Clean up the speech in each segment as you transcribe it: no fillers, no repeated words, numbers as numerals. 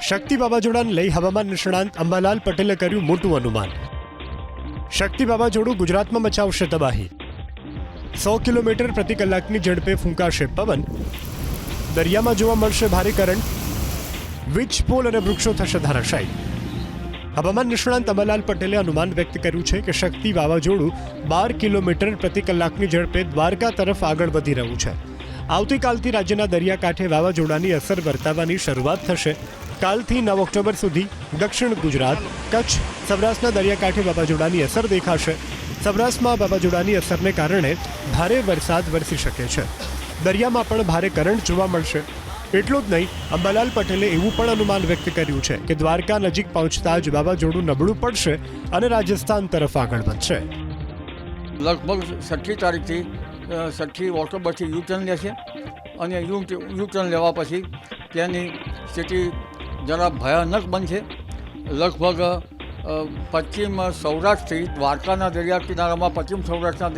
શક્તિ વાવાઝોડાને લઈ હવામાન નિષ્ણાંત અંબાલાલ પટેલે કર્યું મોટું અનુમાન. શક્તિ વાવાઝોડું ગુજરાતમાં મચાવશે તબાહી. 100 કિલોમીટર પ્રતિ કલાકની ઝડપે ફૂંકાશે પવન. દરિયામાં જોવા મળશે ભારે કરંટ. વીજ પોલ અને વૃક્ષો થશે ધરાશાયી. હવામાન નિષ્ણાંત અંબાલાલ પટેલે અનુમાન વ્યક્ત કર્યું છે કે શક્તિ વાવાઝોડું 12 કિલોમીટર પ્રતિ કલાકની ઝડપે દ્વારકા તરફ આગળ વધી રહ્યું છે. આવતીકાલથી રાજ્યના દરિયાકાંઠે વાવાઝોડાની અસર વર્તાવાની શરૂઆત થશે. કાલથી 9 ઓક્ટોબર સુધી દક્ષિણ ગુજરાત, કચ્છ, સૌરાષ્ટ્રના દરિયાકાંઠે વાવાઝોડાની અસર દેખાશે. સૌરાષ્ટ્રમાં વાવાઝોડાની અસરને કારણે ભારે વરસાદ વરસી શકે છે. દરિયામાં પણ ભારે કરંટ જોવા મળશે. એટલું જ નહીં, અંબાલાલ પટેલે એવું પણ અનુમાન વ્યક્ત કર્યું છે કે દ્વારકા નજીક પહોંચતા જ વાવાઝોડું નબળું પડશે અને રાજસ્થાન તરફ આગળ વધશે. લગભગ 6 તારીખથી 6 ઓક્ટોબરથી યુટર્ન લેશે અને યુટર્ન લેવા પછી તેની સ્થિતિ જરા ભયાનક બનશે. લગભગ પશ્ચિમ સૌરાષ્ટ્રથી દ્વારકાના દરિયા કિનારામાં, પશ્ચિમ સૌરાષ્ટ્રના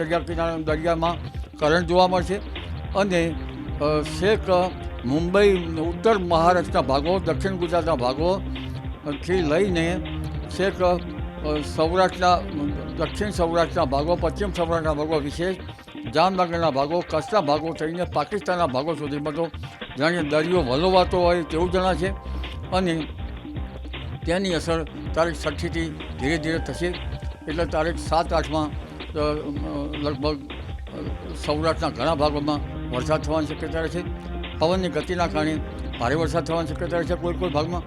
દરિયામાં કરંટ જોવા મળશે અને છેક મુંબઈ, ઉત્તર મહારાષ્ટ્રના ભાગો, દક્ષિણ ગુજરાતના ભાગોથી લઈને છેક દક્ષિણ સૌરાષ્ટ્રના ભાગો, પશ્ચિમ સૌરાષ્ટ્રના ભાગો, વિશેષ જામનગરના ભાગો, કચ્છના ભાગો થઈને પાકિસ્તાનના ભાગો સુધીમાં તો જાણે દરિયો વલોવાતો હોય તેવું જણાશે અને તેની અસર તારીખ 6થી ધીરે ધીરે થશે. એટલે તારીખ 7-8માં લગભગ સૌરાષ્ટ્રના ઘણા ભાગોમાં વરસાદ થવાની શક્યતા રહેશે. પવનની ગતિના કારણે ભારે વરસાદ થવાની શક્યતા રહેશે કોઈ ભાગમાં.